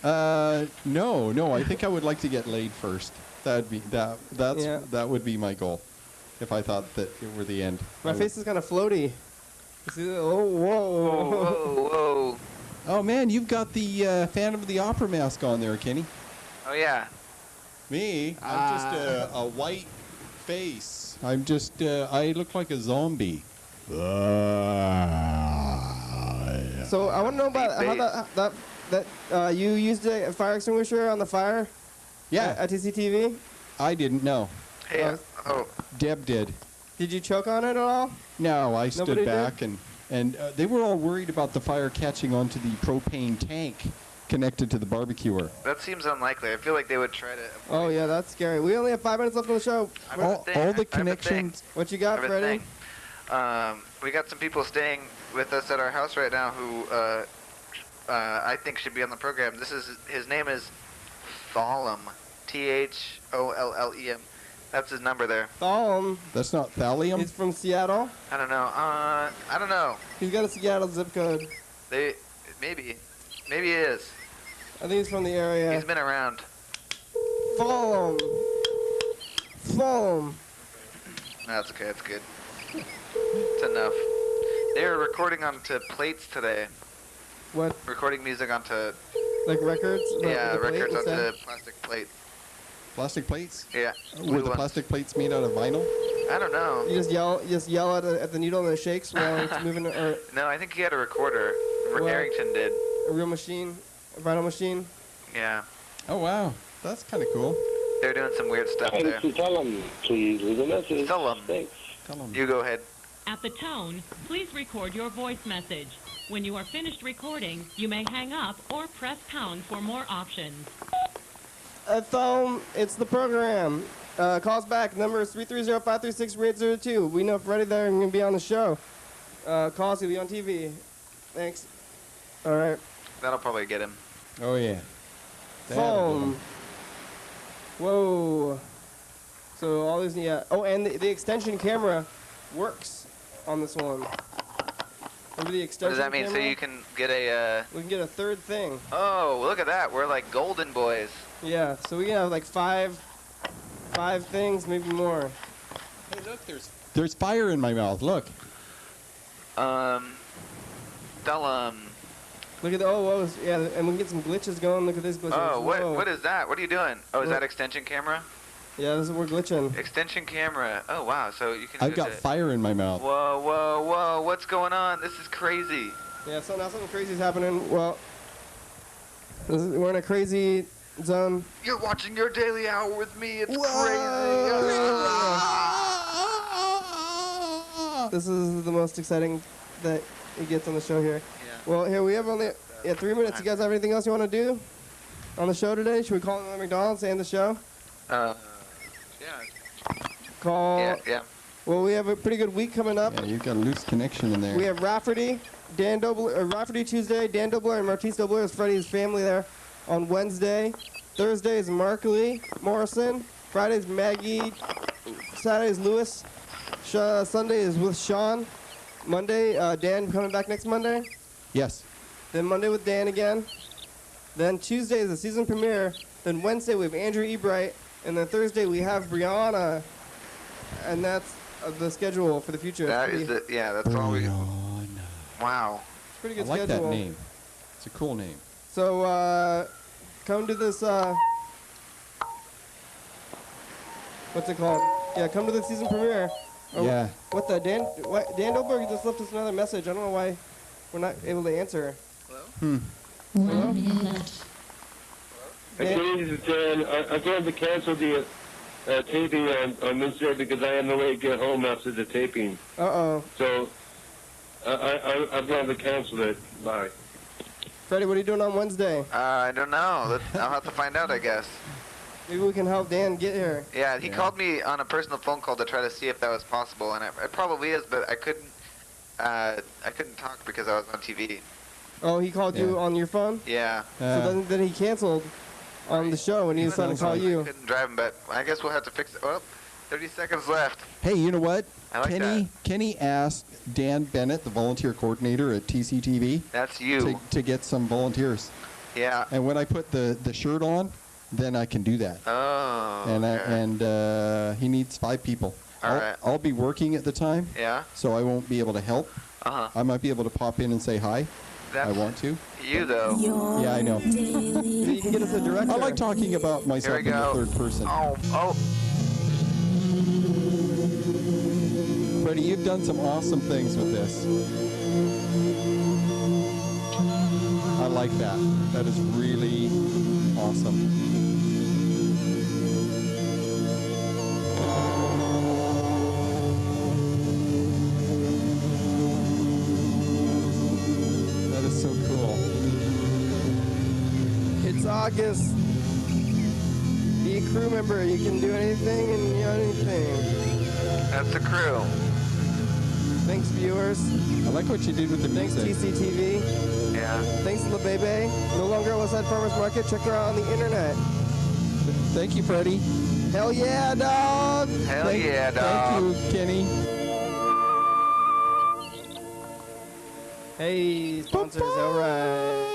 No. I think I would like to get laid first. That would be my goal. If I thought that it were the end. My face is kind of floaty. Oh, whoa. Whoa. Oh man, you've got the Phantom of the Opera mask on there, Kenny. Oh, yeah. Me? I'm just a white face. I'm just I look like a zombie. So I want to know about how that you used a fire extinguisher on the fire. Yeah. At TCTV. I didn't know. Hey, Deb did. Did you choke on it at all? No, I stood Nobody back did? and they were all worried about the fire catching onto the propane tank connected to the barbecuer. That seems unlikely. I feel like they would try to. Oh yeah, that's scary. We only have 5 minutes left on the show. All the connections. What you got, Freddie? We got some people staying with us at our house right now who I think should be on the program. His name is Tholem. THOLLEM. That's his number there. Tholem. That's not thallium? He's from Seattle. I don't know. I don't know. He's got a Seattle zip code. Maybe he is. I think he's from the area. He's been around. Tholem. No, that's okay. That's good. It's enough. They were recording onto plates today. What? Recording music onto. Like records? Yeah, With a plate records onto instead? plastic plates. Plastic plates? Yeah. Were the plastic plates made out of vinyl? I don't know. You just yell at the needle and it shakes while it's moving. Or No, I think he had a recorder. Arrington did. A real machine, a vinyl machine. Yeah. Oh wow, that's kind of cool. They're doing some weird stuff there. Tell them, please, leave a message. Tell them. Thanks. You go ahead. At the tone, please record your voice message. When you are finished recording, you may hang up or press pound for more options. Phone, it's the program. Calls back. Number is 330-536-802. We know Freddie there and going to be on the show. Calls, he'll be on TV. Thanks. All right. That'll probably get him. Oh, yeah. Phone. Whoa. So all these, yeah. Oh, and the extension camera works on this one. Remember the extension What does that mean? camera? So you can get a... We can get a third thing. Oh, look at that. We're like golden boys. Yeah, so we can have like five things, maybe more. Hey, look, there's fire in my mouth. Look. Tell Look at the, whoa, yeah, and we can get some glitches going. Look at this glitch. Oh, Whoa. what is that? What are you doing? Oh, is that extension camera? Yeah, this is we're glitching. Extension camera. Oh, wow. So you can I've got fire in my mouth. Whoa, whoa, whoa. What's going on? This is crazy. Yeah, so now something crazy is happening. Well, we're in a crazy zone. You're watching Your Daily Hour with me. It's crazy. This is the most exciting that it gets on the show here. Yeah. Well, here we have only 3 minutes. You guys have anything else you want to do on the show today? Should we call it McDonald's and the show? Yeah. Call. Yeah. Well, we have a pretty good week coming up. Yeah, you've got a loose connection in there. We have Rafferty, Rafferty Tuesday, Dan Dobler and Martise Dobler is Freddie's family there on Wednesday. Thursday is Mark Lee Morrison. Friday's Maggie. Saturday's Lewis. Sunday is with Sean. Monday, Dan coming back next Monday. Yes. Then Monday with Dan again. Then Tuesday is the season premiere. Then Wednesday we have Andrew Ebright. And then Thursday we have Brianna. And that's the schedule for the future. That's all we... Wow. Pretty good I like schedule. that name. It's a cool name. So, come to this, what's it called? Yeah, come to the season premiere. Oh, Yeah. What the, Dan Dobler just left us another message. I don't know why we're not able to answer. Hmm. Hello? Dan, I'm going to cancel the taping on Wednesday because I have no way to get home after the taping. Uh-oh. So, I'm going to cancel it. Bye. Freddie, what are you doing on Wednesday? I don't know. I'll have to find out, I guess. Maybe we can help Dan get here. Yeah, he called me on a personal phone call to try to see if that was possible, and it probably is, but I couldn't talk because I was on TV. Oh, he called you on your phone? Yeah. So then he canceled on the show and he decided to call you. I couldn't drive him, but I guess we'll have to fix it. Oh, 30 seconds left. Hey, you know what? I like Kenny asked Dan Bennett, the volunteer coordinator at TCTV. That's you. To get some volunteers. Yeah. And when I put the shirt on, then I can do that. Oh. And he needs 5 people. All right. I'll be working at the time. Yeah. So I won't be able to help. I might be able to pop in and say hi. I want to. You though. Yeah, I know. You can get us a director. I like talking about myself in the third person. Oh. Freddie, you've done some awesome things with this. I like that. That is really awesome. That is so cool. It's August. Be a crew member. You can do anything and anything. That's the crew. Thanks, viewers. I like what you did with the music. Thanks, TCTV. Yeah. Thanks, La Bebe. No longer Westside Farmers Market. Check her out on the internet. Thank you, Freddie. Hell yeah, dog. Hell yeah, dog. Thank you, Kenny. Hey, sponsors. All right.